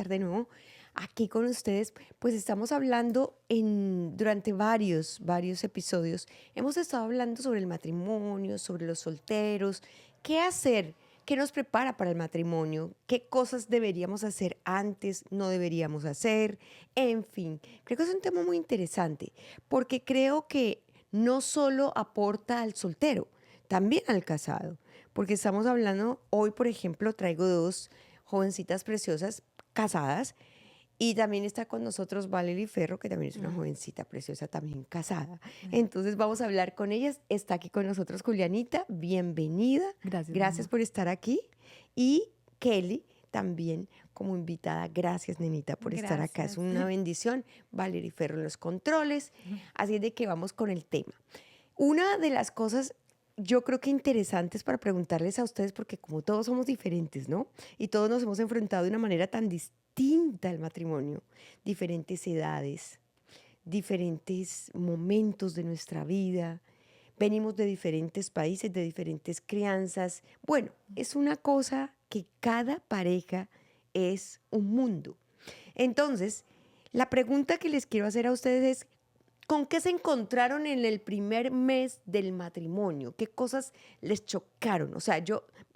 estar de nuevo aquí con ustedes. Pues estamos hablando durante varios episodios. Hemos estado hablando sobre el matrimonio, sobre los solteros, qué hacer, qué nos prepara para el matrimonio, qué cosas deberíamos hacer antes, no deberíamos hacer, en fin. Creo que es un tema muy interesante porque creo que no solo aporta al soltero, también al casado, porque estamos hablando, hoy por ejemplo traigo dos jovencitas preciosas casadas y también está con nosotros Valerie Ferro, que también es una jovencita preciosa, también casada. Entonces vamos a hablar con ellas. Está aquí con nosotros Julianita, bienvenida. Gracias, mi Gracias amor. por estar aquí. Y Kelly también como invitada. Gracias, nenita, por estar acá. Es Gracias. una bendición. Valerie Ferro en los controles. Así es de que vamos con el tema. Una de las cosas yo creo que interesantes para preguntarles a ustedes, porque como todos somos diferentes, ¿no? Y todos nos hemos enfrentado de una manera tan distinta al matrimonio, diferentes edades, diferentes momentos de nuestra vida, venimos de diferentes países, de diferentes crianzas. Bueno, es una cosa que cada pareja es un mundo. Entonces, la pregunta que les quiero hacer a ustedes es, ¿con qué se encontraron en el primer mes del matrimonio? ¿Qué cosas les chocaron? O sea,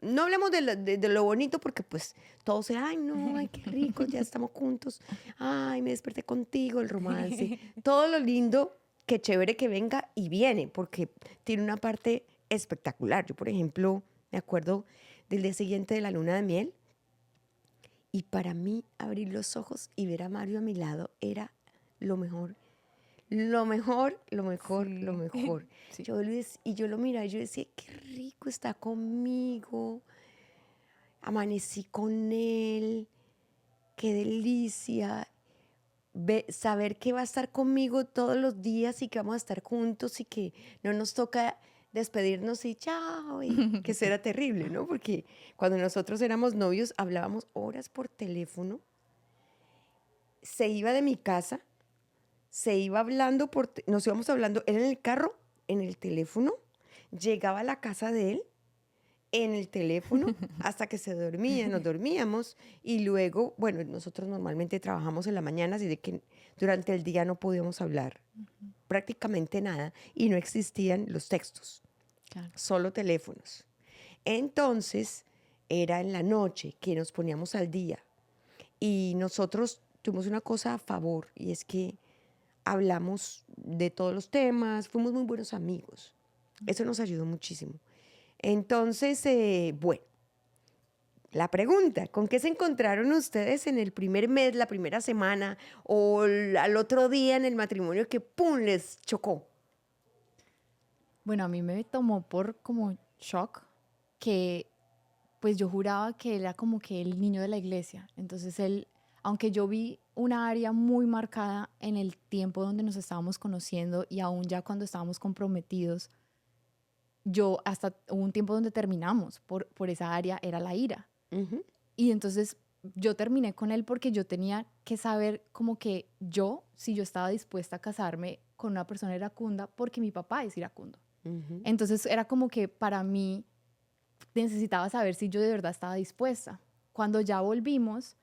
no hablemos de lo bonito porque pues todos se, ay, no, ay, qué rico, ya estamos juntos. Ay, me desperté contigo, el romance. Todo lo lindo, qué chévere que venga y viene porque tiene una parte espectacular. Yo, por ejemplo, me acuerdo del día siguiente de la luna de miel y para mí abrir los ojos y ver a Mario a mi lado era lo mejor. Lo mejor, lo mejor, lo Sí. mejor. Sí. Yo lo miraba y yo decía, qué rico está conmigo. Amanecí con él. Qué delicia. Saber que va a estar conmigo todos los días y que vamos a estar juntos y que no nos toca despedirnos y chao. Y que eso Sí. era terrible, ¿no? Porque cuando nosotros éramos novios hablábamos horas por teléfono. Se iba de mi casa, se iba hablando nos íbamos hablando, él en el carro, en el teléfono, llegaba a la casa de él, en el teléfono, hasta que se dormía, nos dormíamos, y luego, bueno, nosotros normalmente trabajamos en la mañana, así de que durante el día no podíamos hablar prácticamente nada, y no existían los textos, Claro. solo teléfonos. Entonces, era en la noche que nos poníamos al día, y nosotros tuvimos una cosa a favor, y es que hablamos de todos los temas, fuimos muy buenos amigos. Eso nos ayudó muchísimo. Entonces, bueno, la pregunta, ¿con qué se encontraron ustedes en el primer mes, la primera semana o al otro día en el matrimonio que ¡pum! Les chocó? Bueno, a mí me tomó por como shock que pues yo juraba que él era como que el niño de la iglesia. Entonces él, aunque yo vi una área muy marcada en el tiempo donde nos estábamos conociendo y aún ya cuando estábamos comprometidos, yo hasta hubo un tiempo donde terminamos por esa área, era la ira. Ujú. Y entonces yo terminé con él porque yo tenía que saber como que yo, si yo estaba dispuesta a casarme con una persona iracunda, porque mi papá es iracundo. Ujú. Entonces era como que para mí necesitaba saber si yo de verdad estaba dispuesta. Cuando ya volvimos,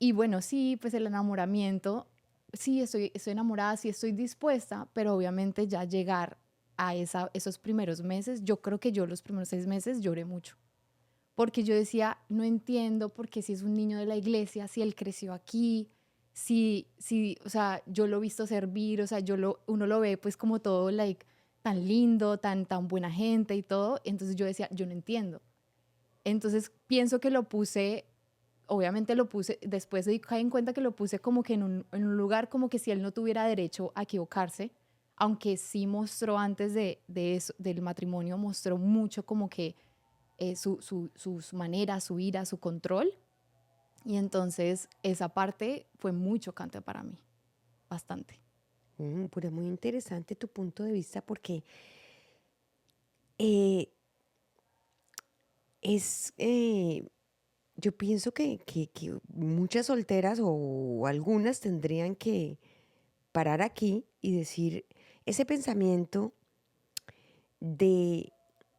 y bueno, sí, pues el enamoramiento, sí, estoy enamorada, sí estoy dispuesta, pero obviamente ya llegar a esos primeros meses, yo creo que yo los primeros 6 meses lloré mucho porque yo decía, no entiendo por qué si es un niño de la iglesia, si él creció aquí, si, o sea, yo lo he visto servir, o sea, uno lo ve pues como todo, like, tan lindo, tan buena gente y todo, entonces yo decía, yo no entiendo. Entonces pienso que lo puse, obviamente lo puse, después de caer en cuenta que lo puse como que en un lugar como que si él no tuviera derecho a equivocarse, aunque sí mostró antes de eso, del matrimonio, mostró mucho como que su manera, su ira, su control. Y entonces esa parte fue muy chocante para mí, bastante. Pero muy interesante tu punto de vista porque eh, es, yo pienso que muchas solteras o algunas tendrían que parar aquí y decir, ese pensamiento de,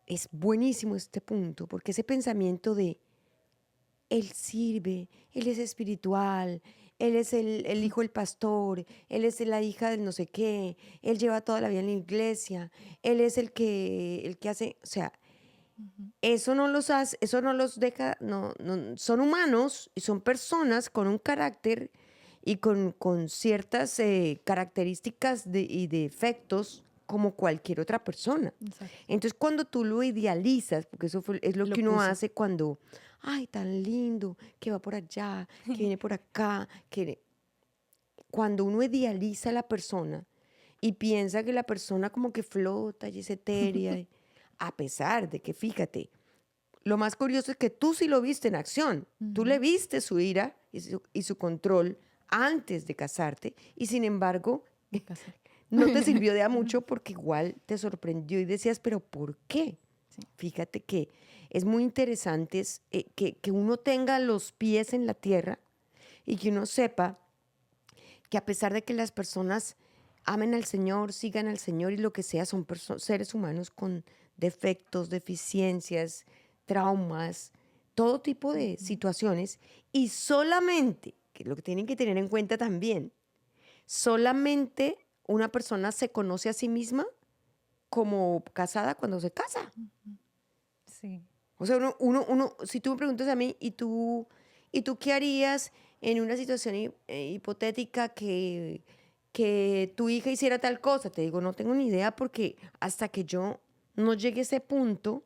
es buenísimo este punto, porque ese pensamiento de él sirve, él es espiritual, él es el hijo del pastor, él es la hija del no sé qué, él lleva toda la vida en la iglesia, él es el que hace, o sea, Ujú. eso no los hace, eso no los deja, son humanos y son personas con un carácter y con ciertas características y defectos como cualquier otra persona. Exacto. Entonces, cuando tú lo idealizas, porque es lo Lo que uno puse. hace cuando, ay, tan lindo, que va por allá, que viene por acá, cuando uno idealiza a la persona y piensa que la persona como que flota y es etérea, a pesar de que, fíjate, lo más curioso es que tú sí lo viste en acción. Tú le Ujú. viste su ira y su control antes de casarte y sin embargo Me casé. no te sirvió de a mucho porque igual te sorprendió y decías, pero ¿por qué? Sí, Fíjate que es muy interesante que uno tenga los pies en la tierra y que uno sepa que a pesar de que las personas amen al Señor, sigan al Señor y lo que sea, son seres humanos con defectos, deficiencias, traumas, todo tipo de ujú, situaciones y solamente, que es lo que tienen que tener en cuenta también, solamente una persona se conoce a sí misma como casada cuando se casa. ujú. Sí, O sea, si tú me preguntas a mí, ¿y tú qué harías en una situación hipotética que tu hija hiciera tal cosa? Te digo, no tengo ni idea porque hasta que yo no llegue a ese punto,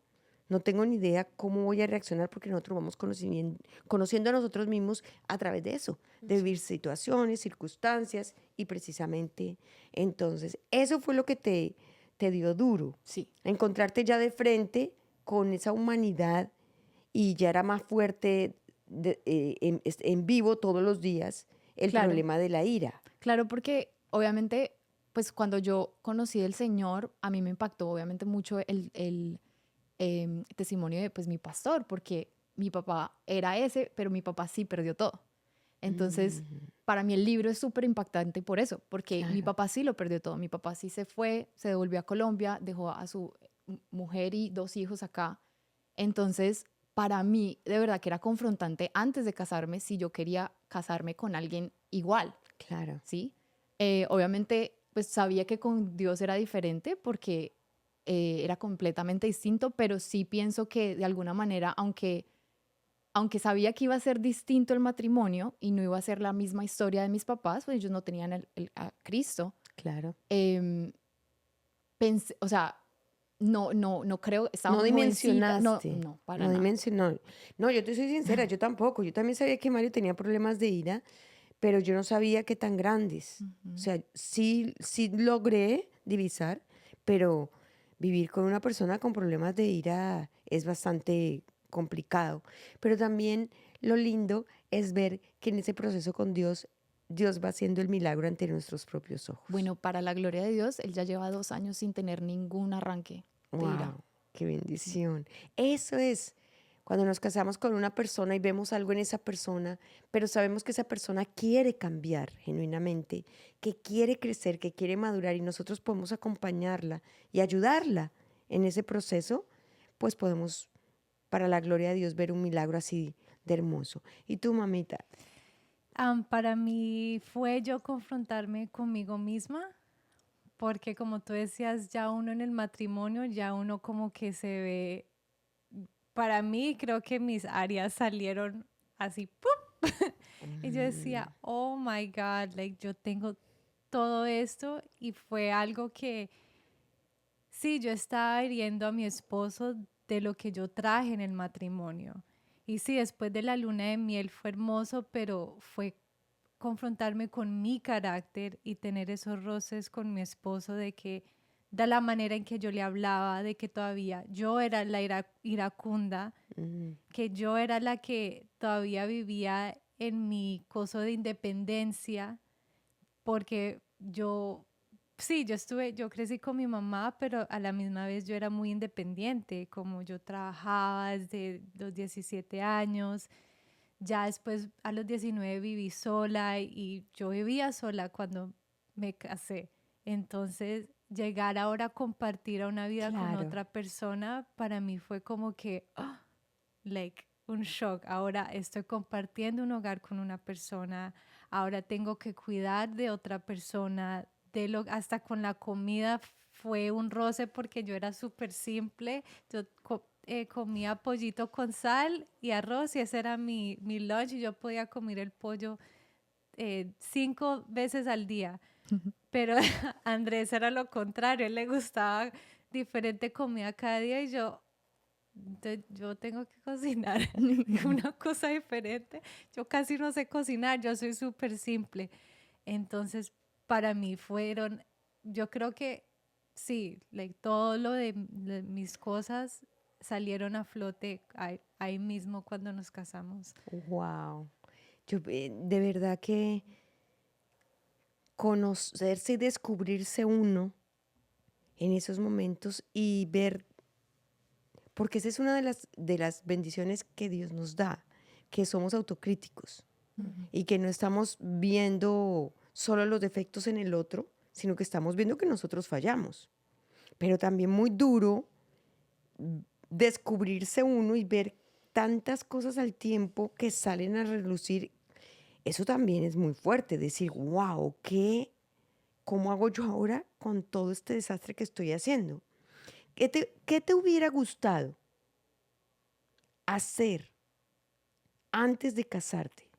no tengo ni idea cómo voy a reaccionar porque nosotros vamos conociendo a nosotros mismos a través de eso, de vivir sí, situaciones, circunstancias y precisamente entonces, eso fue lo que te dio duro, sí. encontrarte ya de frente con esa humanidad y ya era más fuerte en vivo todos los días el Claro, problema de la ira. claro, porque obviamente, pues cuando yo conocí al Señor, a mí me impactó obviamente mucho el testimonio de pues mi pastor, porque mi papá era ese, pero mi papá sí perdió todo. Entonces, Mm, para mí el libro es súper impactante por eso, porque mi claro, papá sí lo perdió todo. Mi papá sí se fue, se devolvió a Colombia, dejó a su mujer y 2 hijos acá. Entonces, para mí, de verdad que era confrontante antes de casarme si yo quería casarme con alguien igual, claro. ¿sí? Obviamente, pues sabía que con Dios era diferente porque era completamente distinto, pero sí pienso que de alguna manera, aunque sabía que iba a ser distinto el matrimonio y no iba a ser la misma historia de mis papás, pues ellos no tenían a Cristo. Claro. em, o sea, no creo, estaba No jovencita, no, dimensionaste, no, para no nada. dimensionó. No, yo te soy sincera, yo tampoco. Yo también sabía que Mario tenía problemas de ira, pero yo no sabía que tan grandes. O Ujú. sea, sí logré divisar, pero vivir con una persona con problemas de ira es bastante complicado. Pero también lo lindo es ver que en ese proceso con Dios, Dios va haciendo el milagro ante nuestros propios ojos. Bueno, para la gloria de Dios, él ya lleva 2 años sin tener ningún arranque de ira. Wow, qué Sí, bendición. Eso es cuando nos casamos con una persona y vemos algo en esa persona, pero sabemos que esa persona quiere cambiar genuinamente, que quiere crecer, que quiere madurar y nosotros podemos acompañarla y ayudarla en ese proceso, pues podemos, para la gloria de Dios, ver un milagro así de hermoso. ¿Y tú, mamita? Para mí fue yo confrontarme conmigo misma, porque como tú decías, ya uno en el matrimonio, ya uno como que se ve, para mí creo que mis áreas salieron así, ¡pum! Y yo Mm, decía, oh my God, like yo tengo todo esto y fue algo que sí, yo estaba hiriendo a mi esposo de lo que yo traje en el matrimonio. Y sí, después de la luna de miel fue hermoso, pero fue confrontarme con mi carácter y tener esos roces con mi esposo de que, de la manera en que yo le hablaba, de que todavía yo era la iracunda, mm, que yo era la que todavía vivía en mi coso de independencia, porque sí, yo crecí con mi mamá, pero a la misma vez yo era muy independiente, como yo trabajaba desde los 17 años, ya después a los 19 viví sola y yo vivía sola cuando me casé. Entonces, llegar ahora a compartir a una vida con claro. otra persona, para mí fue como que, like, un shock. Ahora estoy compartiendo un hogar con una persona, ahora tengo que cuidar de otra persona, hasta con la comida fue un roce porque yo era súper simple. Yo comía pollito con sal y arroz y ese era mi lunch y yo podía comer el pollo 5 veces al día. Pero a Andrés era lo contrario, a él le gustaba diferente comida cada día y yo tengo que cocinar una cosa diferente. Yo casi no sé cocinar, yo soy súper simple. Entonces, para mí yo creo que sí, todo lo de mis cosas salieron a flote ahí mismo cuando nos casamos. Wow. De verdad que conocerse y descubrirse uno en esos momentos y ver, porque esa es una de las bendiciones que Dios nos da, que somos autocríticos Ujú. y que no estamos viendo solo los defectos en el otro, sino que estamos viendo que nosotros fallamos. Pero también muy duro descubrirse uno y ver tantas cosas al tiempo que salen a relucir. Eso también es muy fuerte, decir, wow, ¿cómo hago yo ahora con todo este desastre que estoy haciendo? Qué te hubiera gustado hacer antes de casarte?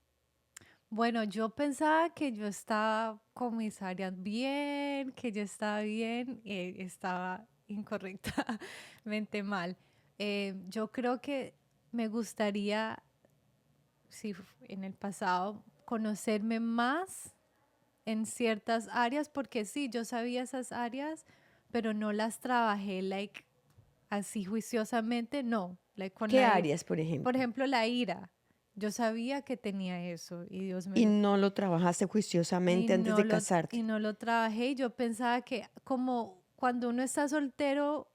Bueno, yo pensaba que yo estaba con mis áreas bien, que yo estaba bien, y estaba incorrectamente mal. Yo creo que me gustaría, si en el pasado, conocerme más en ciertas áreas, porque sí, yo sabía esas áreas, pero no las trabajé, like, así juiciosamente, no. Like, ¿Qué áreas, por por ejemplo? ejemplo, la ira. Yo sabía que tenía eso y Dios Y me, no lo trabajaste juiciosamente antes de y casarte. no lo trabajé. Yo pensaba que como cuando uno está soltero,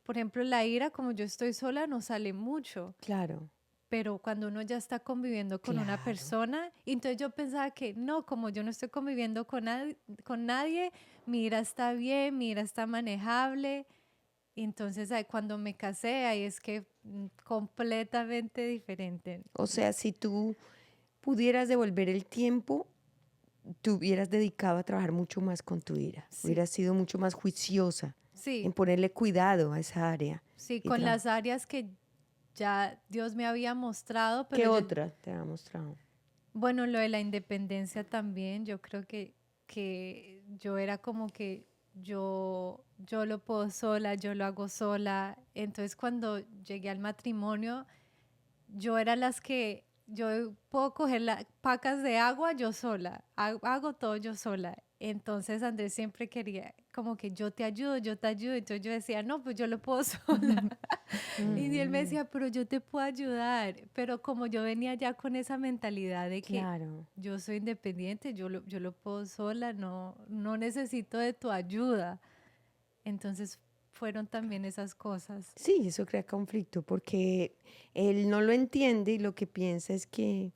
por ejemplo, la ira, como yo estoy sola, no sale mucho. Claro, Pero cuando uno ya está conviviendo con una claro. persona, entonces yo pensaba que no, como yo no estoy conviviendo con nadie, mi ira está bien, mi ira está manejable. Y entonces cuando me casé, ahí es que completamente diferente. O sea, si tú pudieras devolver el tiempo, te hubieras dedicado a trabajar mucho más con tu ira. Sí, Hubieras sido mucho más juiciosa en sí, ponerle cuidado a esa área sí, y con trabajar. las áreas que ya Dios me había mostrado, pero ¿Qué yo, otra te ha mostrado? bueno, lo de la independencia también, yo creo que yo era como que yo lo puedo sola, yo lo hago sola. Entonces cuando llegué al matrimonio, yo era las que yo puedo coger las pacas de agua yo sola, hago todo yo sola. Entonces Andrés siempre quería como que yo te ayudo, yo te ayudo. Entonces yo decía, no, pues yo lo puedo sola. Y él me Mm, decía, pero yo te puedo ayudar. Pero como yo venía ya con esa mentalidad de que claro. yo soy independiente, yo lo puedo sola, no necesito de tu ayuda. Entonces fueron también esas cosas. Sí, eso crea conflicto porque él no lo entiende y lo que piensa es que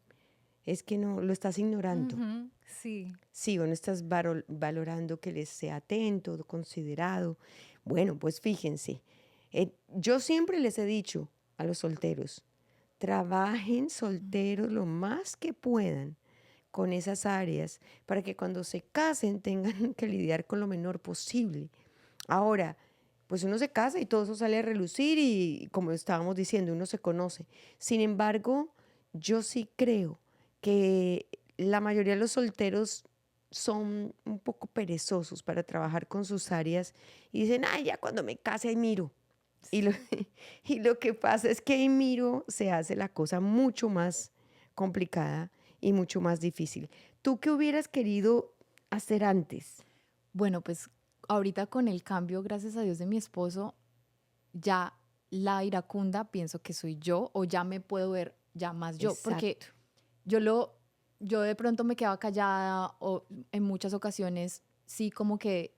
no lo estás ignorando. Ujú, sí, Sí, o no estás valorando que les sea atento, considerado. Bueno, pues fíjense, yo siempre les he dicho a los solteros, trabajen solteros lo más que puedan con esas áreas para que cuando se casen tengan que lidiar con lo menor posible. Ahora, pues uno se casa y todo eso sale a relucir y como estábamos diciendo, uno se conoce. Sin embargo, yo sí creo que la mayoría de los solteros son un poco perezosos para trabajar con sus áreas y dicen, ay, ya cuando me case ahí miro. Y lo, sí. y lo que pasa es que ahí miro se hace la cosa mucho más complicada y mucho más difícil. ¿Tú qué hubieras querido hacer antes? Bueno, pues ahorita con el cambio, gracias a Dios, de mi esposo, ya la iracunda pienso que soy yo o ya me puedo ver ya más yo, porque Exacto. yo lo, yo de pronto me quedaba callada o en muchas ocasiones sí como que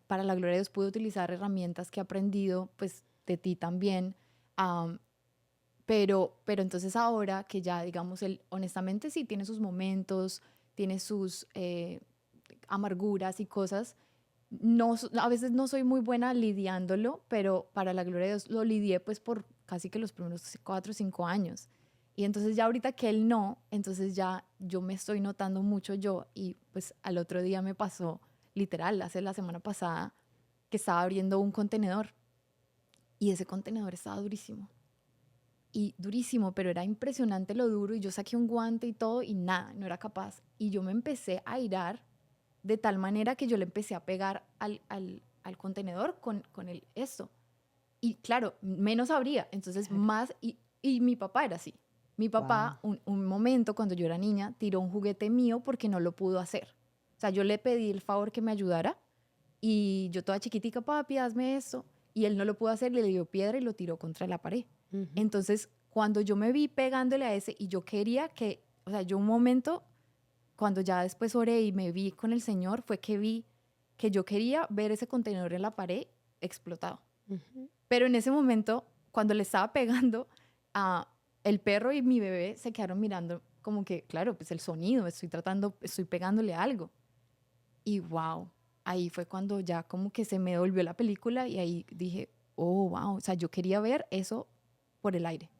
para la gloria de Dios pude utilizar herramientas que he aprendido, pues de ti también, am, pero entonces ahora que ya digamos él honestamente sí tiene sus momentos, tiene sus amarguras y cosas, no, a veces no soy muy buena lidiándolo, pero para la gloria de Dios lo lidié pues por casi que los primeros 4 o 5 años. Y entonces ya ahorita que él no, entonces ya yo me estoy notando mucho yo. Y pues al otro día me pasó, literal, hace la semana pasada, que estaba abriendo un contenedor. Y ese contenedor estaba durísimo. Y durísimo, pero era impresionante lo duro. Y yo saqué un guante y todo y nada, no era capaz. Y yo me empecé a airar de tal manera que yo le empecé a pegar al contenedor con esto. Y claro, menos abría. Entonces Claro. más, y mi papá era así. Mi Wow. papá, un momento cuando yo era niña, tiró un juguete mío porque no lo pudo hacer. O sea, yo le pedí el favor que me ayudara y yo toda chiquitica, papi, hazme esto. Y él no lo pudo hacer, le dio piedra y lo tiró contra la pared. Entonces, cuando yo me vi pegándole a ese y yo quería que, o sea, yo un momento, cuando ya después oré y me vi con el Señor, fue que vi que yo quería ver ese contenedor en la pared explotado. Pero en ese momento, cuando le estaba pegando, el perro y mi bebé se quedaron mirando como que, claro, pues el sonido, estoy pegándole algo. Y wow, ahí fue cuando ya como que se me devolvió la película y ahí dije, oh, wow, o sea, yo quería ver eso por el aire.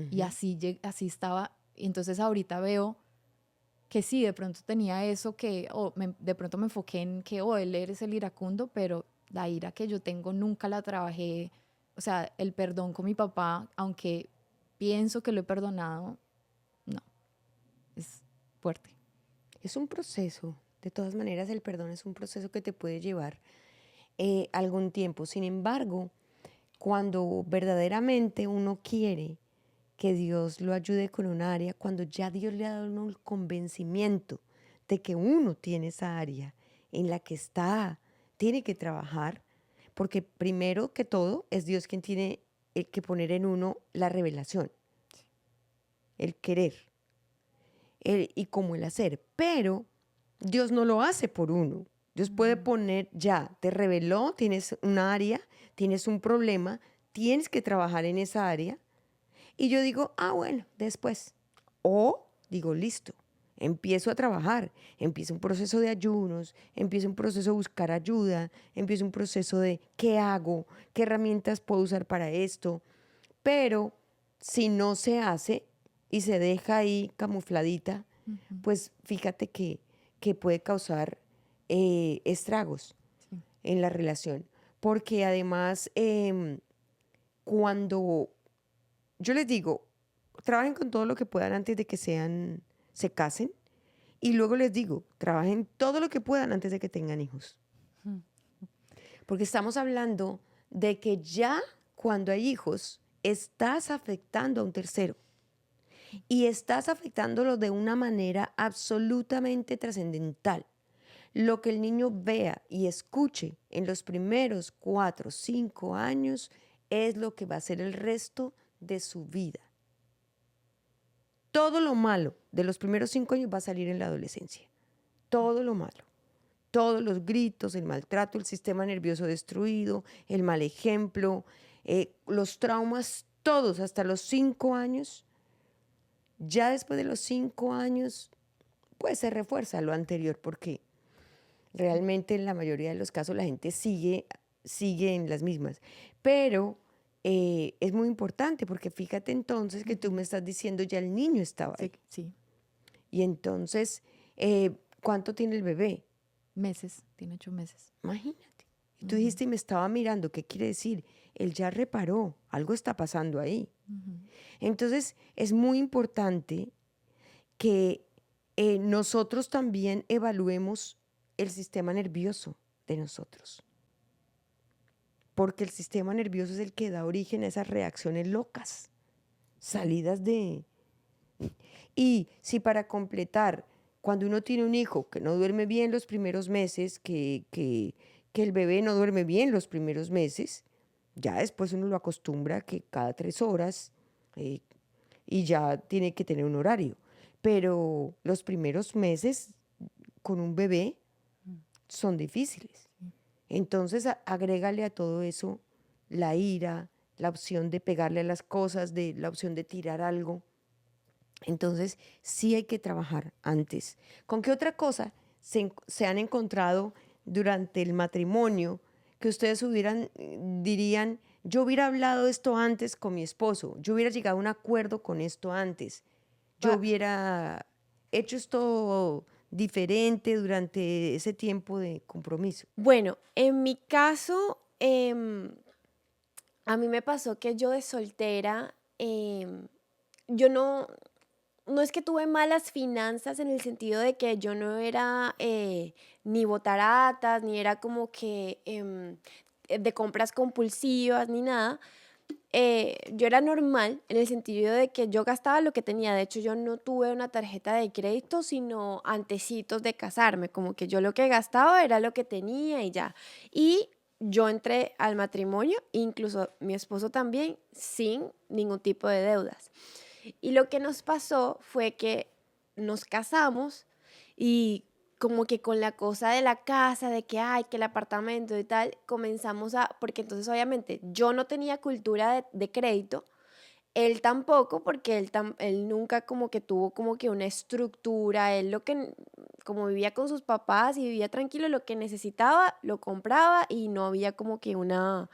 Y así, así estaba. Y entonces ahorita veo que sí, de pronto tenía eso que, de pronto me enfoqué en que, él eres el iracundo, pero la ira que yo tengo nunca la trabajé. O sea, el perdón con mi papá, aunque pienso que lo he perdonado, no, es fuerte. Es un proceso. De todas maneras, el perdón es un proceso que te puede llevar algún tiempo. Sin embargo, cuando verdaderamente uno quiere que Dios lo ayude con un área, cuando ya Dios le ha dado a uno el convencimiento de que uno tiene esa área en la que tiene que trabajar, porque primero que todo es Dios quien tiene que poner en uno la revelación, el querer y como el hacer, pero Dios no lo hace por uno. Dios puede poner, ya, te reveló, tienes un área, tienes un problema, tienes que trabajar en esa área. Y yo digo, bueno, después. O digo, listo, empiezo a trabajar, empiezo un proceso de ayunos, empiezo un proceso de buscar ayuda, empiezo un proceso de qué hago, qué herramientas puedo usar para esto. Pero si no se hace y se deja ahí camufladita, Ujú. pues fíjate que puede causar estragos Sí. en la relación. Porque además, cuando yo les digo, trabajen con todo lo que puedan antes de que se casen. Y luego les digo, trabajen todo lo que puedan antes de que tengan hijos. Mm. Porque estamos hablando de que ya cuando hay hijos, estás afectando a un tercero. Y estás afectándolo de una manera absolutamente trascendental. Lo que el niño vea y escuche en los primeros 4 o 5 años es lo que va a ser el resto de su vida. Todo lo malo de los primeros 5 años va a salir en la adolescencia. Todo lo malo. Todos los gritos, el maltrato, el sistema nervioso destruido, el mal ejemplo, los traumas, todos hasta los 5 años. Ya después de los 5 años, pues se refuerza lo anterior porque realmente en la mayoría de los casos la gente sigue en las mismas. Pero es muy importante porque fíjate entonces que tú me estás diciendo ya el niño estaba Sí, ahí. sí, Y entonces, ¿cuánto tiene el bebé? meses, tiene 8 meses. Imagínate. Y tú dijiste y me estaba mirando, ¿qué quiere decir? Él ya reparó, algo está pasando ahí. Ujú. Entonces, es muy importante que nosotros también evaluemos el sistema nervioso de nosotros. Porque el sistema nervioso es el que da origen a esas reacciones locas, salidas de... Y si para completar, cuando uno tiene un hijo que no duerme bien los primeros meses, que el bebé no duerme bien los primeros meses, ya después uno lo acostumbra que cada 3 horas eh, y ya tiene que tener un horario. Pero los primeros meses con un bebé son difíciles. Entonces agrégale a todo eso la ira, la opción de pegarle a las cosas, la opción de tirar algo. Entonces sí hay que trabajar antes. ¿Con qué otra cosa se han encontrado durante el matrimonio que ustedes dirían, yo hubiera hablado esto antes con mi esposo, yo hubiera llegado a un acuerdo con esto antes, yo Pa- hubiera hecho esto diferente durante ese tiempo de compromiso. Bueno, en mi caso, a mí me pasó que yo de soltera, yo no es que tuve malas finanzas en el sentido de que yo no era ni botaratas, ni era como que de compras compulsivas, ni nada. Yo era normal en el sentido de que yo gastaba lo que tenía. De hecho, yo no tuve una tarjeta de crédito, sino antecitos de casarme. Como que yo lo que gastaba era lo que tenía y ya. Y yo entré al matrimonio, incluso mi esposo también, sin ningún tipo de deudas. Y lo que nos pasó fue que nos casamos y como que con la cosa de la casa, de que hay que el apartamento y tal, comenzamos porque entonces obviamente yo no tenía cultura de crédito, él tampoco, porque él nunca como que tuvo como que una estructura, él como vivía con sus papás y vivía tranquilo, lo que necesitaba lo compraba y no había como que una...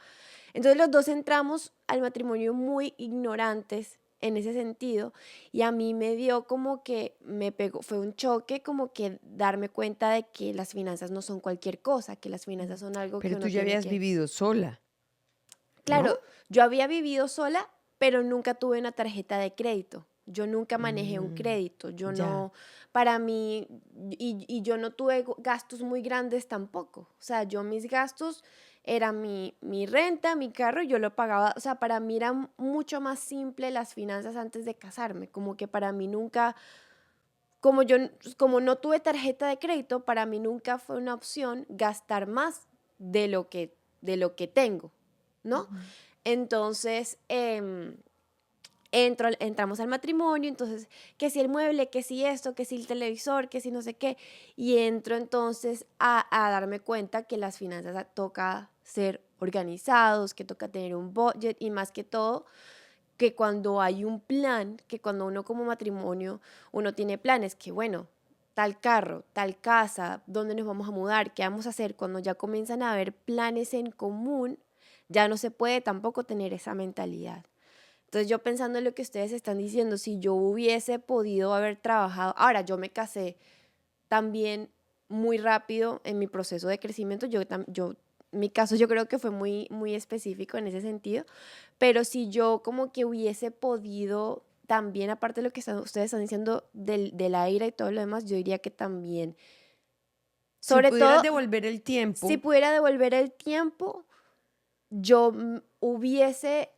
Entonces los dos entramos al matrimonio muy ignorantes en ese sentido y a mí me dio como que me pegó, fue un choque como que darme cuenta de que las finanzas no son cualquier cosa, que las finanzas son algo que Pero tú uno ya tiene habías que... vivido sola, ¿no? Claro, yo había vivido sola, pero nunca tuve una tarjeta de crédito. Yo nunca manejé un Mm, crédito. Yo ya. no, para mí, y yo no tuve gastos muy grandes tampoco. O sea, yo mis gastos era mi renta, mi carro, yo lo pagaba. O sea, para mí era mucho más simple las finanzas antes de casarme. Como que para mí nunca, como no tuve tarjeta de crédito, para mí nunca fue una opción gastar más de lo que tengo, ¿no? Ujú. Entonces, entramos al matrimonio, entonces, que si el mueble, que si esto, que si el televisor, que si no sé qué, y entro entonces a darme cuenta que las finanzas toca ser organizados, que toca tener un budget y más que todo, que cuando hay un plan, que cuando uno como matrimonio, uno tiene planes, que bueno, tal carro, tal casa, dónde nos vamos a mudar, qué vamos a hacer, cuando ya comienzan a haber planes en común, ya no se puede tampoco tener esa mentalidad. Entonces yo pensando en lo que ustedes están diciendo, si yo hubiese podido haber trabajado, ahora yo me casé también muy rápido en mi proceso de crecimiento, mi caso yo creo que fue muy, muy específico en ese sentido, pero si yo como que hubiese podido también, aparte de lo que ustedes están diciendo de la ira y todo lo demás, yo diría que también, Si sobre pudieras todo, devolver el si tiempo, pudiera devolver el tiempo, yo hubiese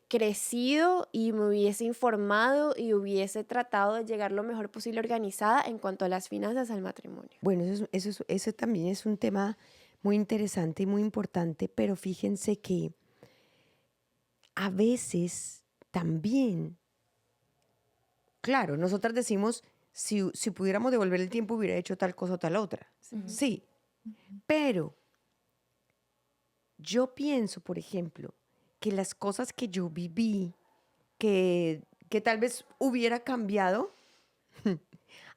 crecido y me hubiese informado y hubiese tratado de llegar lo mejor posible organizada en cuanto a las finanzas al matrimonio. bueno, eso también es un tema muy interesante y muy importante, pero fíjense que a veces también, claro, nosotras decimos, si pudiéramos devolver el tiempo, hubiera hecho tal cosa o tal otra. Sí. Sí, pero yo pienso, por ejemplo, que las cosas que yo viví, que tal vez hubiera cambiado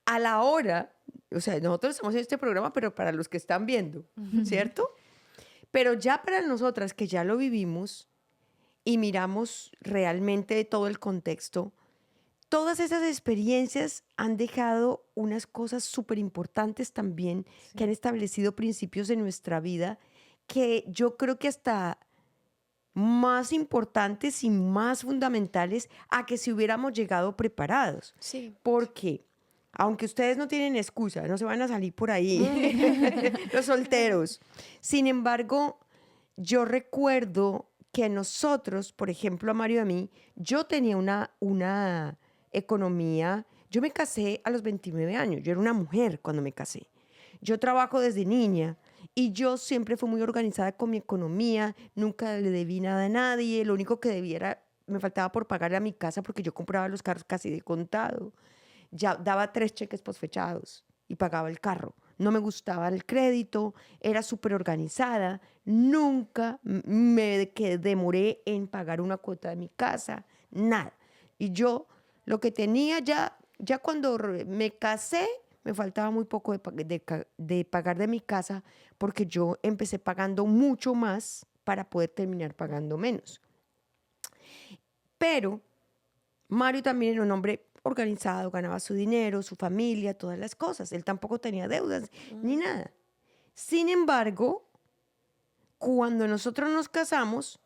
a la hora, o sea, nosotros estamos en este programa, pero para los que están viendo, ¿cierto? Pero ya para nosotras que ya lo vivimos y miramos realmente todo el contexto, todas esas experiencias han dejado unas cosas súper importantes también, que han Sí. establecido principios en nuestra vida que yo creo que hasta más importantes y más fundamentales a que si hubiéramos llegado preparados. Sí. Porque, aunque ustedes no tienen excusa, no se van a salir por ahí, los solteros. Sin embargo, yo recuerdo que nosotros, por ejemplo, a Mario y a mí, yo tenía una economía. Yo me casé a los 29 años, yo era una mujer cuando me casé. Yo trabajo desde niña y yo siempre fui muy organizada con mi economía, nunca le debí nada a nadie, lo único que debiera, me faltaba por pagarle a mi casa porque yo compraba los carros casi de contado. Ya daba 3 cheques posfechados y pagaba el carro. No me gustaba el crédito, era súper organizada, nunca demoré en pagar una cuota de mi casa, nada. Y yo lo que tenía ya cuando me casé, me faltaba muy poco de pagar de mi casa porque yo empecé pagando mucho más para poder terminar pagando menos. Pero Mario también era un hombre organizado, ganaba su dinero, su familia, todas las cosas. Él tampoco tenía deudas ni nada. Sin embargo, cuando nosotros nos casamos,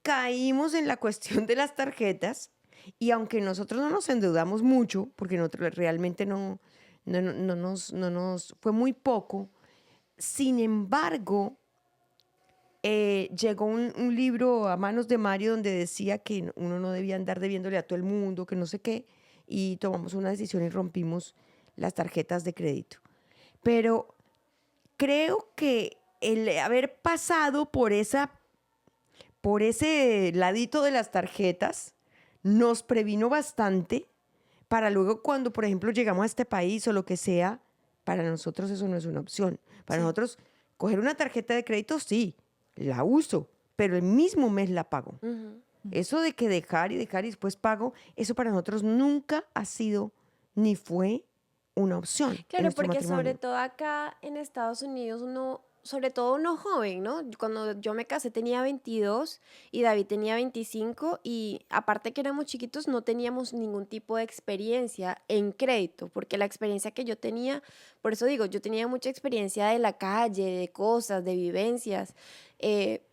caímos en la cuestión de las tarjetas y aunque nosotros no nos endeudamos mucho, porque nosotros realmente no nos fue muy poco, sin embargo, llegó un libro a manos de Mario donde decía que uno no debía andar debiéndole a todo el mundo, que no sé qué, y tomamos una decisión y rompimos las tarjetas de crédito. Pero creo que el haber pasado por ese ladito de las tarjetas nos previno bastante para luego cuando, por ejemplo, llegamos a este país o lo que sea, para nosotros eso no es una opción. Para nosotros, coger una tarjeta de crédito, sí, la uso, pero el mismo mes la pago. Eso de que dejar y después pago, eso para nosotros nunca ha sido ni fue una opción en Claro, nuestro porque sobre matrimonio. todo acá en Estados Unidos uno, sobre todo uno joven, ¿no? Cuando yo me casé tenía 22 y David tenía 25 y aparte que éramos chiquitos no teníamos ningún tipo de experiencia en crédito, porque la experiencia que yo tenía, por eso digo, yo tenía mucha experiencia de la calle, de cosas, de vivencias,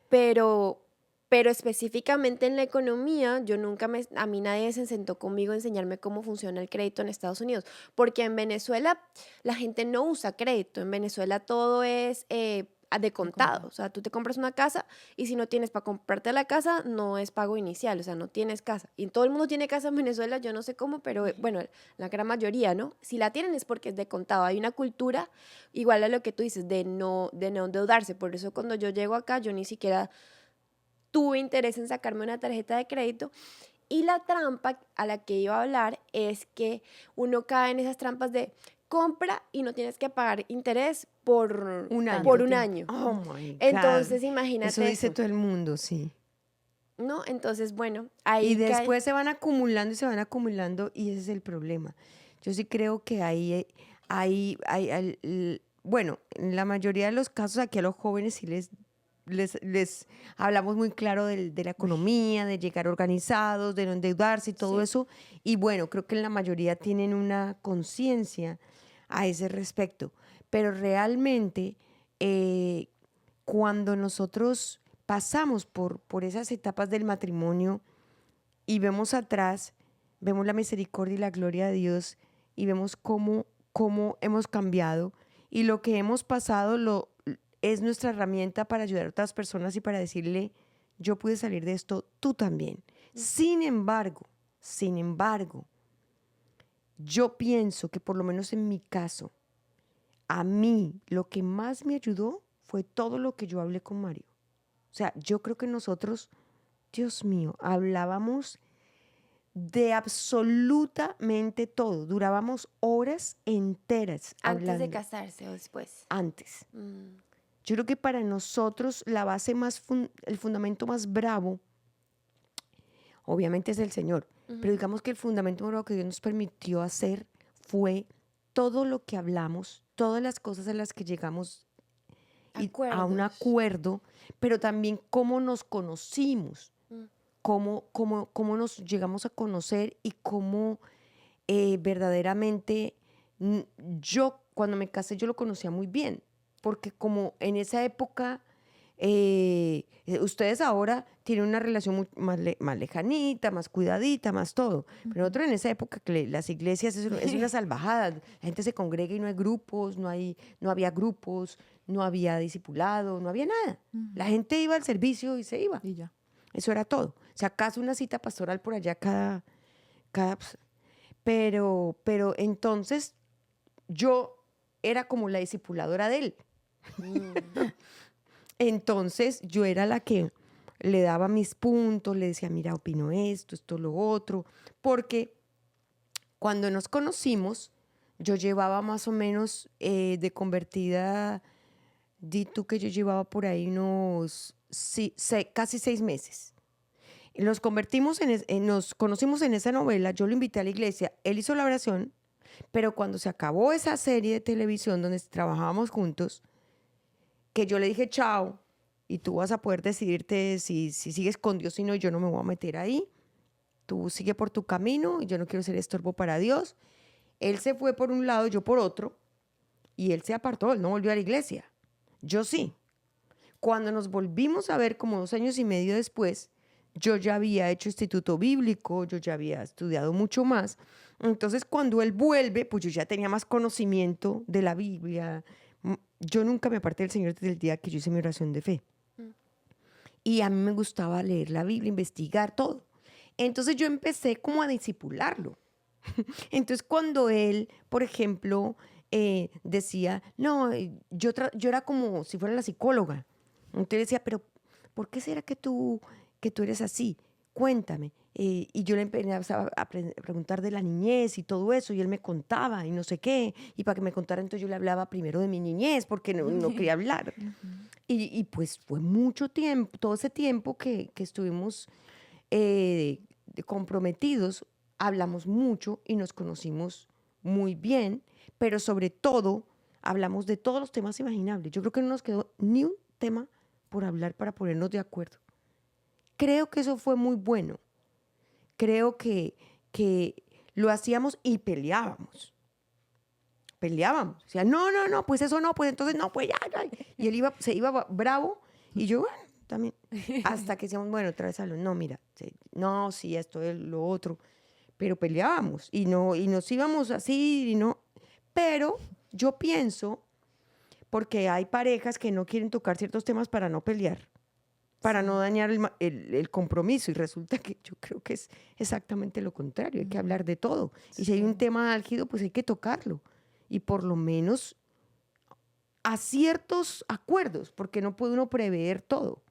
pero específicamente en la economía, yo nunca a mí nadie se sentó conmigo a enseñarme cómo funciona el crédito en Estados Unidos, porque en Venezuela la gente no usa crédito, en Venezuela todo es de contado, o sea, tú te compras una casa y si no tienes para comprarte la casa, no es pago inicial, o sea, no tienes casa. Y todo el mundo tiene casa en Venezuela, yo no sé cómo, pero bueno, la gran mayoría, ¿no? Si la tienen es porque es de contado. Hay una cultura igual a lo que tú dices, de no endeudarse. Por eso cuando yo llego acá, yo ni siquiera tuve interés en sacarme una tarjeta de crédito. Y la trampa a la que iba a hablar es que uno cae en esas trampas de compra y no tienes que pagar interés por Un año. por un año. Oh my God. Entonces, Eso imagínate dice eso, todo el mundo, sí. ¿no? Entonces, bueno, Y ahí cae. después se van acumulando y se van acumulando y ese es el problema. Yo sí creo que bueno, en la mayoría de los casos aquí a los jóvenes sí les hablamos muy claro de la economía, de llegar organizados, de no endeudarse y todo Sí. eso. Y bueno, creo que en la mayoría tienen una conciencia a ese respecto. Pero realmente, cuando nosotros pasamos por esas etapas del matrimonio y vemos atrás, vemos la misericordia y la gloria de Dios y vemos cómo hemos cambiado y lo que hemos pasado es nuestra herramienta para ayudar a otras personas y para decirle, yo pude salir de esto, tú también. Sin embargo, yo pienso que por lo menos en mi caso, a mí lo que más me ayudó fue todo lo que yo hablé con Mario. O sea, yo creo que nosotros, Dios mío, hablábamos de absolutamente todo. Durábamos horas enteras Antes de hablando. casarse o después. Antes. Mm. Yo creo que para nosotros la base el fundamento más bravo, obviamente es el Señor, pero digamos que el fundamento más bravo que Dios nos permitió hacer fue todo lo que hablamos, todas las cosas a las que llegamos a un Acuerdos. acuerdo, pero también cómo nos conocimos, Mm. cómo nos llegamos a conocer y cómo verdaderamente yo cuando me casé yo lo conocía muy bien, porque como en esa época ustedes ahora tienen una relación más lejanita, más cuidadita, más todo. Pero nosotros en esa época que las iglesias es una salvajada. La gente se congrega y no hay grupos, no había grupos, no había discipulado, no había nada. La gente iba al servicio y se iba. Y ya. Eso era todo. Si acaso una cita pastoral por allá pues, pero entonces yo era como la discipuladora de él. Entonces yo era la que le daba mis puntos, le decía, mira, opino esto, lo otro, porque cuando nos conocimos, yo llevaba más o menos de convertida, di tú que yo llevaba por ahí casi 6 meses. Nos convertimos nos conocimos en esa novela, yo lo invité a la iglesia, él hizo la oración, pero cuando se acabó esa serie de televisión donde trabajábamos juntos, que yo le dije chao, y tú vas a poder decidirte si sigues con Dios, si no, yo no me voy a meter ahí. Tú sigue por tu camino y yo no quiero ser estorbo para Dios. Él se fue por un lado, yo por otro, y él se apartó, él no volvió a la iglesia. Yo sí. Cuando nos volvimos a ver como 2 años y medio después, yo ya había hecho instituto bíblico, yo ya había estudiado mucho más. Entonces, cuando él vuelve, pues yo ya tenía más conocimiento de la Biblia. Yo nunca me aparté del Señor desde el día que yo hice mi oración de fe. Y a mí me gustaba leer la Biblia, investigar todo. Entonces yo empecé como a discipularlo. Entonces cuando él, por ejemplo, decía, no, yo era como si fuera la psicóloga. Entonces decía, pero ¿por qué será que tú eres así? Cuéntame. Y yo le empezaba a preguntar de la niñez y todo eso, y él me contaba y no sé qué. Y para que me contara, entonces yo le hablaba primero de mi niñez, porque no quería hablar. Y pues fue mucho tiempo, todo ese tiempo que estuvimos comprometidos, hablamos mucho y nos conocimos muy bien, pero sobre todo hablamos de todos los temas imaginables. Yo creo que no nos quedó ni un tema por hablar para ponernos de acuerdo. Creo que eso fue muy bueno. Creo que lo hacíamos y peleábamos. Peleábamos. O sea, no, pues eso no, pues entonces no, pues ya. Y él se iba bravo y yo, bueno, también. Hasta que decíamos, bueno, otra vez no, mira, no, sí, esto es lo otro. Pero peleábamos y nos íbamos así y no. Pero yo pienso, porque hay parejas que no quieren tocar ciertos temas para no pelear, para no dañar el compromiso. Y resulta que yo creo que es exactamente lo contrario. Hay que hablar de todo. Y si hay un tema álgido, pues hay que tocarlo. Y por lo menos a ciertos acuerdos, porque no puede uno prever todo,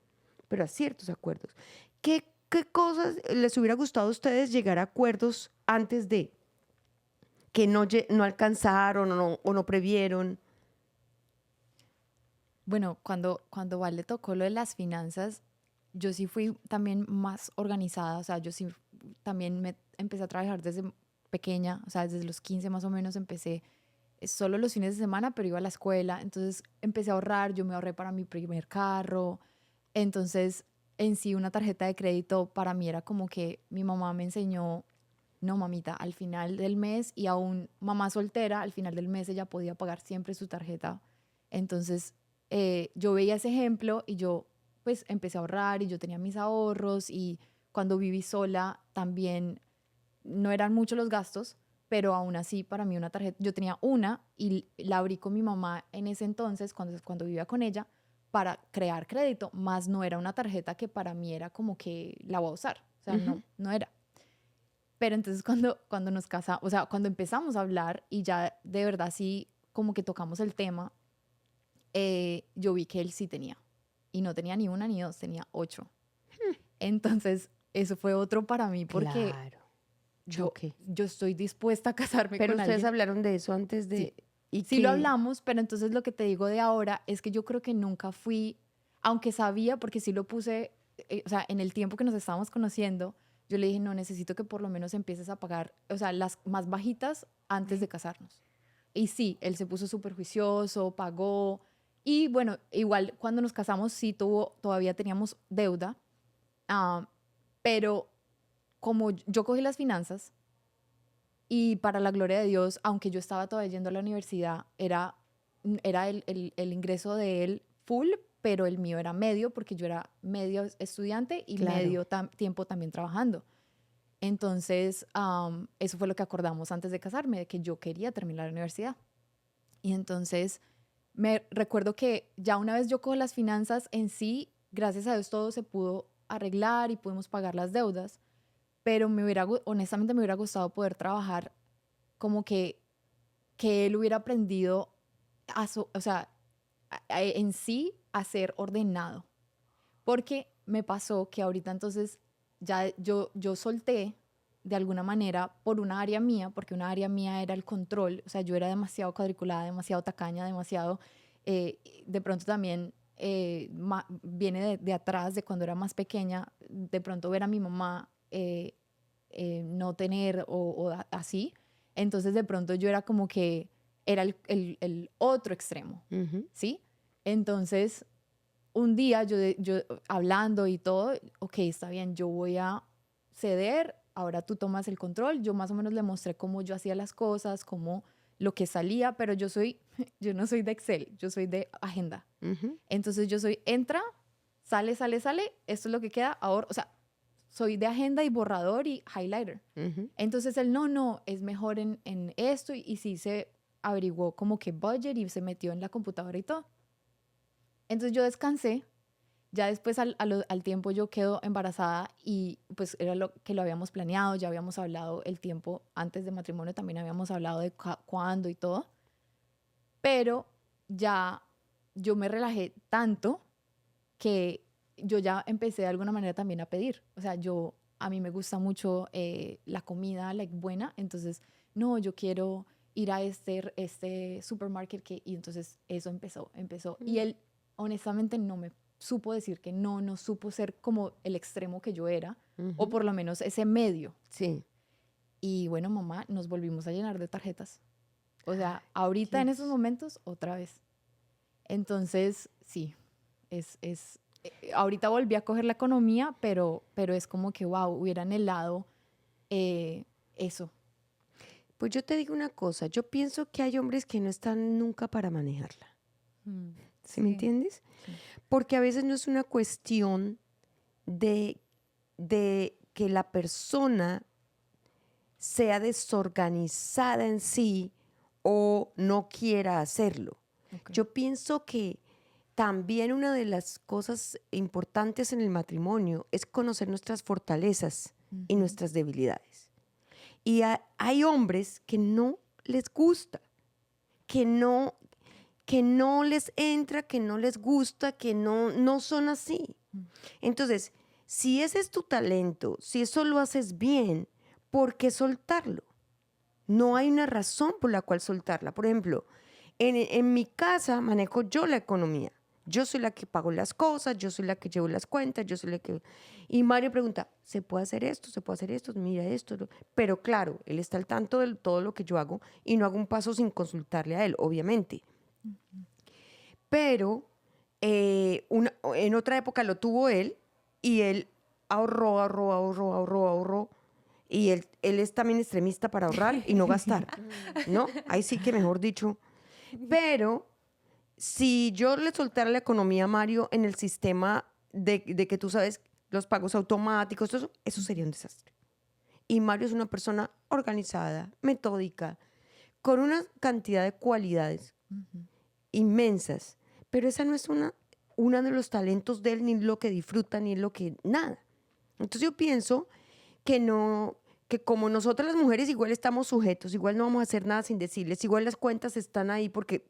pero a ciertos acuerdos. ¿Qué cosas les hubiera gustado a ustedes llegar a acuerdos antes de que no alcanzaron o no previeron? Bueno, cuando Val le tocó lo de las finanzas, yo sí fui también más organizada, o sea, yo sí también me empecé a trabajar desde pequeña, o sea, desde los 15 más o menos empecé solo los fines de semana, pero iba a la escuela, entonces empecé a ahorrar, yo me ahorré para mi primer carro, entonces en sí una tarjeta de crédito para mí era como que mi mamá me enseñó, no mamita, al final del mes y aún mamá soltera, al final del mes ella podía pagar siempre su tarjeta, entonces yo veía ese ejemplo y yo pues empecé a ahorrar y yo tenía mis ahorros y cuando viví sola también no eran muchos los gastos, pero aún así para mí una tarjeta, yo tenía una y la abrí con mi mamá en ese entonces, cuando vivía con ella, para crear crédito, más no era una tarjeta que para mí era como que la voy a usar, o sea, no era. Pero entonces cuando nos casamos, o sea, cuando empezamos a hablar y ya de verdad sí como que tocamos el tema, yo vi que él sí tenía. Y no tenía ni una ni dos, tenía 8. Entonces, eso fue otro para mí porque Claro. yo estoy dispuesta a casarme Pero con ustedes alguien. hablaron de eso antes de... Sí, ¿Y sí lo qué? hablamos, pero entonces lo que te digo de ahora es que yo creo que nunca fui, aunque sabía, porque sí lo puse, o sea, en el tiempo que nos estábamos conociendo, yo le dije, no, necesito que por lo menos empieces a pagar, o sea, las más bajitas antes de casarnos. Y sí, él se puso súper juicioso, pagó. Y bueno, igual cuando nos casamos sí todavía teníamos deuda, ah, pero como yo cogí las finanzas y para la gloria de Dios, aunque yo estaba todavía yendo a la universidad, era el ingreso de él full, pero el mío era medio porque yo era medio estudiante y Claro. medio tiempo también trabajando. Entonces, eso fue lo que acordamos antes de casarme, de que yo quería terminar la universidad. Y entonces me recuerdo que ya una vez yo cojo las finanzas en sí, gracias a Dios todo se pudo arreglar y pudimos pagar las deudas, pero honestamente me hubiera gustado poder trabajar como que él hubiera aprendido o sea, en sí a ser ordenado. Porque me pasó que ahorita entonces ya yo solté de alguna manera por una área mía, porque una área mía era el control, o sea, yo era demasiado cuadriculada, demasiado tacaña, demasiado, de pronto también viene de atrás, de cuando era más pequeña, de pronto ver a mi mamá no tener así, entonces de pronto yo era como que era el otro extremo, ¿sí? Entonces un día yo hablando y todo, ok, está bien, yo voy a ceder, ahora tú tomas el control. Yo más o menos le mostré cómo yo hacía las cosas, cómo lo que salía, pero yo no soy de Excel, yo soy de agenda. Ujú. Entonces yo soy, entra, sale, esto es lo que queda, ahora, o sea, soy de agenda y borrador y highlighter. Ujú. Entonces él, no, es mejor en esto y sí se averiguó como que budget y se metió en la computadora y todo. Entonces yo descansé, ya después al tiempo yo quedo embarazada y pues era lo que lo habíamos planeado, ya habíamos hablado el tiempo antes de matrimonio, también habíamos hablado de cuándo y todo, pero ya yo me relajé tanto que yo ya empecé de alguna manera también a pedir. O sea, a mí me gusta mucho la comida, like, buena, entonces, no, yo quiero ir a este supermarket y entonces eso empezó. Y él, honestamente, no me supo decir que no, no supo ser como el extremo que yo era, o Ujú. por lo menos ese medio. Sí. Y bueno, mamá, nos volvimos a llenar de tarjetas. O sea, ahorita en esos Dios. momentos, otra vez. Entonces, sí, ahorita volví a coger la economía, pero es como que, wow, hubiera anhelado eso. Pues yo te digo una cosa, yo pienso que hay hombres que no están nunca para manejarla. Mm, ¿Sí me sí. entiendes? Sí. Porque a veces no es una cuestión de, de que la persona sea desorganizada en sí o no quiera hacerlo. Ok. Yo pienso que también una de las cosas importantes en el matrimonio es conocer nuestras fortalezas y Ujú. nuestras debilidades. Y hay hombres que no les gusta, que que no les entra, que no les gusta, que no son así. Mm. Entonces, si ese es tu talento, si eso lo haces bien, ¿por qué soltarlo? No hay una razón por la cual soltarla. Por ejemplo, en mi casa manejo yo la economía. Yo soy la que pago las cosas, yo soy la que llevo las cuentas, yo soy la que... Y Mario pregunta, ¿se puede hacer esto? ¿Se puede hacer esto? Mira esto. Pero claro, él está al tanto de todo lo que yo hago y no hago un paso sin consultarle a él, obviamente. Pero en otra época lo tuvo él y él ahorró. Y él es también extremista para ahorrar y no gastar, ¿no? Ahí sí que mejor dicho. Pero si yo le soltara la economía a Mario en el sistema de que tú sabes los pagos automáticos, todo eso sería un desastre. Y Mario es una persona organizada, metódica, con una cantidad de cualidades Ujú. inmensas, pero esa no es una de los talentos de él, ni lo que disfruta, ni lo que nada. Entonces yo pienso que no, que como nosotras las mujeres igual estamos sujetos, igual no vamos a hacer nada sin decirles, igual las cuentas están ahí porque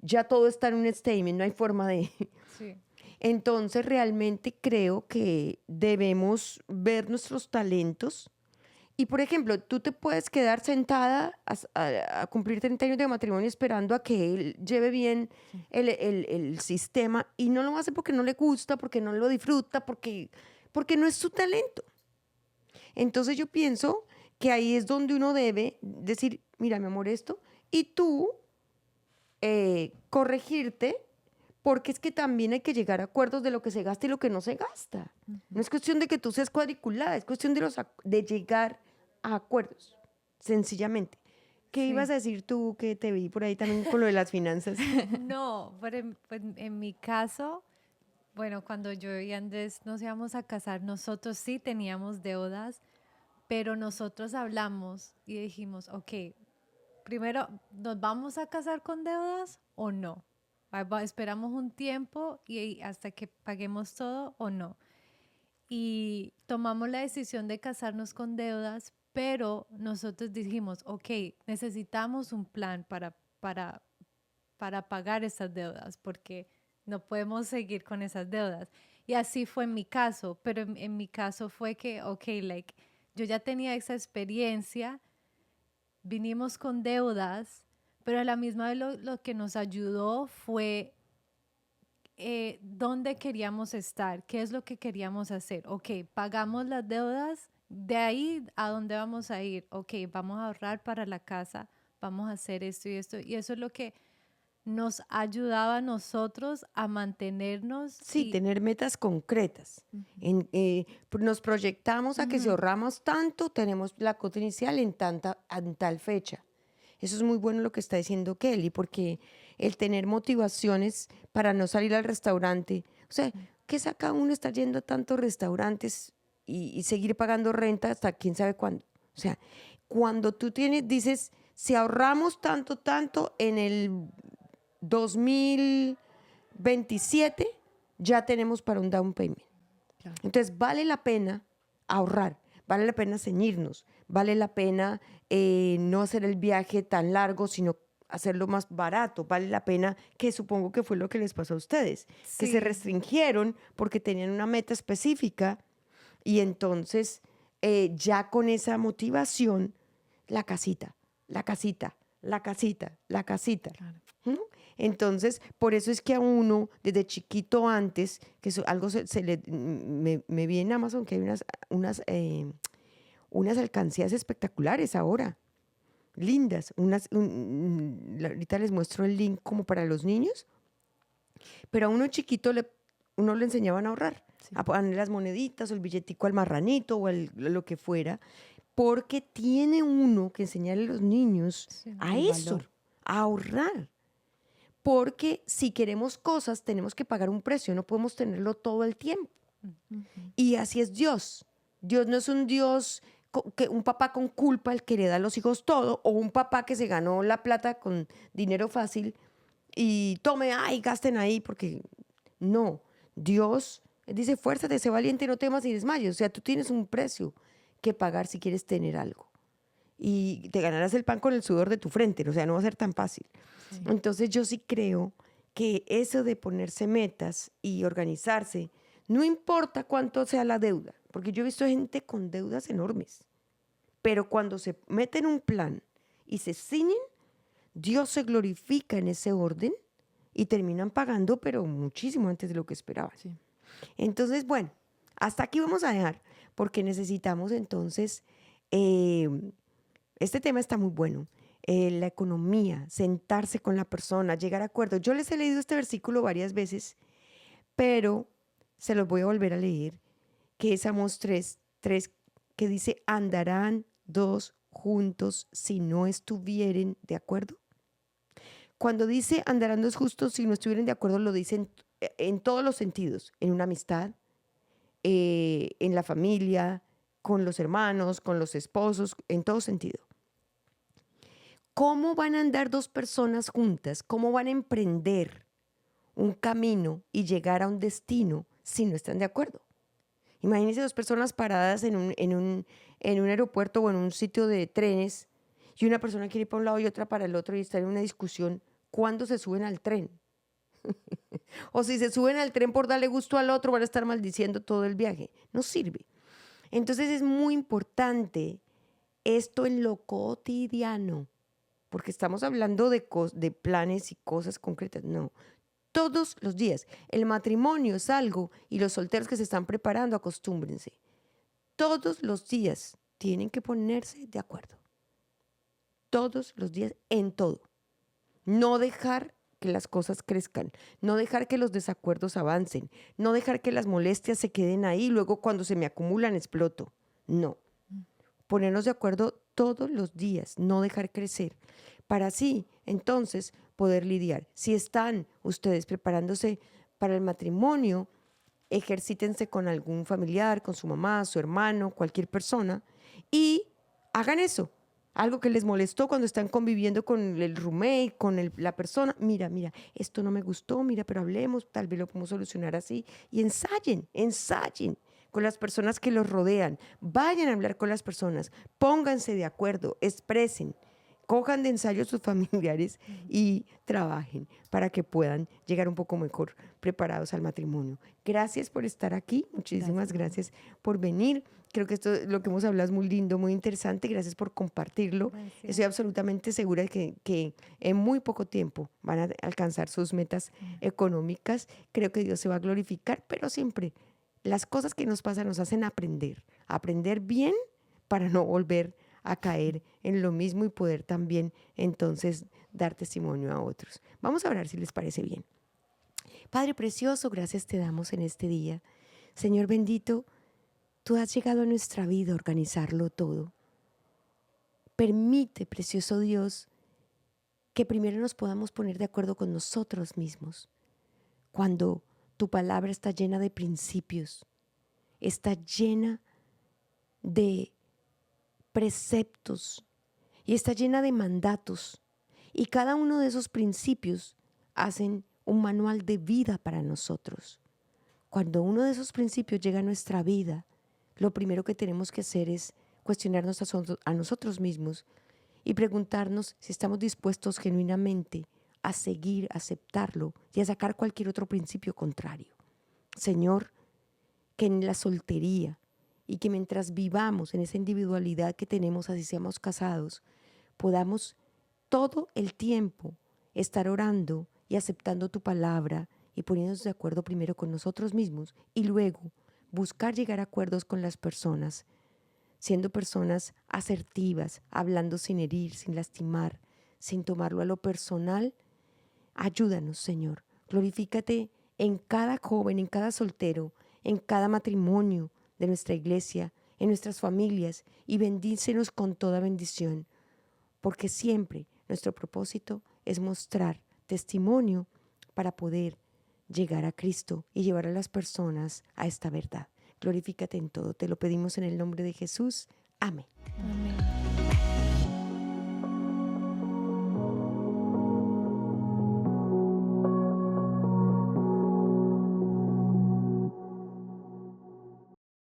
ya todo está en un statement, no hay forma de... Sí. Entonces realmente creo que debemos ver nuestros talentos. Y por ejemplo, tú te puedes quedar sentada a cumplir 30 años de matrimonio esperando a que él lleve bien el sistema y no lo hace porque no le gusta, porque no lo disfruta, porque no es su talento. Entonces yo pienso que ahí es donde uno debe decir, mira, mi amor, esto, y tú corregirte, porque es que también hay que llegar a acuerdos de lo que se gasta y lo que no se gasta. No es cuestión de que tú seas cuadriculada, es cuestión de llegar a acuerdos, sencillamente. ¿Qué ibas Sí. a decir tú que te vi por ahí también con lo de las finanzas? No, pero en mi caso, bueno, cuando yo y Andrés nos íbamos a casar, nosotros sí teníamos deudas, pero nosotros hablamos y dijimos, ok, primero, ¿nos vamos a casar con deudas o no? Esperamos un tiempo y hasta que paguemos todo o no. Y tomamos la decisión de casarnos con deudas, pero nosotros dijimos, ok, necesitamos un plan para pagar esas deudas, porque no podemos seguir con esas deudas. Y así fue en mi caso, pero en mi caso fue que, ok, like, yo ya tenía esa experiencia, vinimos con deudas, pero a la misma vez lo que nos ayudó fue dónde queríamos estar, qué es lo que queríamos hacer. Ok, pagamos las deudas, de ahí a dónde vamos a ir. Ok, vamos a ahorrar para la casa, vamos a hacer esto y esto. Y eso es lo que nos ayudaba a nosotros a mantenernos Sí, y tener metas concretas. Nos proyectamos a que si ujú, ahorramos tanto, tenemos la cuota inicial en tal fecha. Eso es muy bueno lo que está diciendo Kelly, porque el tener motivaciones para no salir al restaurante, o sea, ¿qué saca uno estar yendo a tantos restaurantes y seguir pagando renta hasta quién sabe cuándo? O sea, cuando tú dices, si ahorramos tanto, tanto en el 2027, ya tenemos para un down payment. Claro. Entonces, vale la pena ahorrar, vale la pena ceñirnos, vale la pena no hacer el viaje tan largo, sino hacerlo más barato, vale la pena, que supongo que fue lo que les pasó a ustedes, que se sí, restringieron porque tenían una meta específica y entonces ya con esa motivación, la casita, la casita, la casita, la casita. Claro. ¿Mm? Entonces, por eso es que a uno, desde chiquito antes, que algo me vi en Amazon que hay unas alcancías espectaculares ahora, lindas. Ahorita les muestro el link como para los niños, pero a uno chiquito uno le enseñaban a ahorrar, Sí. a poner las moneditas o el billetico al marranito o lo que fuera, porque tiene uno que enseñarle a los niños sí, a El eso, valor. a ahorrar. Porque si queremos cosas, tenemos que pagar un precio, no podemos tenerlo todo el tiempo. Ujú. Y así es Dios. Dios no es un Dios, un papá con culpa el que le da a los hijos todo, o un papá que se ganó la plata con dinero fácil y tome, ay, gasten ahí, porque no. Dios dice, fuérzate, sé valiente, no temas ni desmayes. O sea, tú tienes un precio que pagar si quieres tener algo. Y te ganarás el pan con el sudor de tu frente, o sea, no va a ser tan fácil. Sí. Entonces yo sí creo que eso de ponerse metas y organizarse, no importa cuánto sea la deuda, porque yo he visto gente con deudas enormes, pero cuando se meten en un plan y se ciñen, Dios se glorifica en ese orden y terminan pagando, pero muchísimo antes de lo que esperaban. Sí. Entonces, bueno, hasta aquí vamos a dejar, porque necesitamos entonces, eh, este tema está muy bueno, la economía, sentarse con la persona, llegar a acuerdos. Yo les he leído este versículo varias veces, pero se los voy a volver a leer, que es Amós 3, que dice, ¿andarán dos juntos si no estuvieren de acuerdo? Cuando dice andarán dos justos si no estuvieren de acuerdo, lo dicen en todos los sentidos, en una amistad, en la familia, con los hermanos, con los esposos, en todo sentido. ¿Cómo van a andar dos personas juntas? ¿Cómo van a emprender un camino y llegar a un destino si no están de acuerdo? Imagínense dos personas paradas en un aeropuerto o en un sitio de trenes y una persona quiere ir para un lado y otra para el otro y están en una discusión. ¿Cuándo se suben al tren? O si se suben al tren por darle gusto al otro, van a estar maldiciendo todo el viaje. No sirve. Entonces es muy importante esto en lo cotidiano, porque estamos hablando de planes y cosas concretas. No, todos los días. El matrimonio es algo, y los solteros que se están preparando, acostúmbrense. Todos los días tienen que ponerse de acuerdo. Todos los días en todo. No dejar que las cosas crezcan, no dejar que los desacuerdos avancen, no dejar que las molestias se queden ahí, luego cuando se me acumulan exploto. No. Ponernos de acuerdo todos los días, no dejar crecer, para así entonces poder lidiar. Si están ustedes preparándose para el matrimonio, ejercítense con algún familiar, con su mamá, su hermano, cualquier persona, y hagan eso. Algo que les molestó cuando están conviviendo con el roommate, con la persona. Mira, esto no me gustó, mira, pero hablemos, tal vez lo podemos solucionar así. Y ensayen con las personas que los rodean. Vayan a hablar con las personas, pónganse de acuerdo, expresen, cojan de ensayo a sus familiares y trabajen para que puedan llegar un poco mejor preparados al matrimonio. Gracias por estar aquí, muchísimas gracias por venir. Creo que esto, lo que hemos hablado es muy lindo, muy interesante. Gracias por compartirlo. gracias. Estoy absolutamente segura de que en muy poco tiempo van a alcanzar sus metas económicas. Creo que Dios se va a glorificar, pero siempre las cosas que nos pasan nos hacen aprender bien para no volver a caer en lo mismo y poder también entonces dar testimonio a otros. Vamos a orar si les parece bien. Padre precioso, gracias te damos en este día. Señor bendito, tú has llegado a nuestra vida a organizarlo todo. Permite, precioso Dios, que primero nos podamos poner de acuerdo con nosotros mismos. Cuando tu palabra está llena de principios, está llena de preceptos y está llena de mandatos. Y cada uno de esos principios hacen un manual de vida para nosotros. Cuando uno de esos principios llega a nuestra vida, lo primero que tenemos que hacer es cuestionarnos a nosotros mismos y preguntarnos si estamos dispuestos genuinamente a seguir, a aceptarlo y a sacar cualquier otro principio contrario. Señor, que en la soltería y que mientras vivamos en esa individualidad que tenemos, así seamos casados, podamos todo el tiempo estar orando y aceptando tu palabra y poniéndonos de acuerdo primero con nosotros mismos y luego buscar llegar a acuerdos con las personas, siendo personas asertivas, hablando sin herir, sin lastimar, sin tomarlo a lo personal. Ayúdanos, Señor. Glorifícate en cada joven, en cada soltero, en cada matrimonio de nuestra iglesia, en nuestras familias, y bendícenos con toda bendición, porque siempre nuestro propósito es mostrar testimonio para poder llegar a Cristo y llevar a las personas a esta verdad. Glorifícate en todo. Te lo pedimos en el nombre de Jesús. Amén. Amén.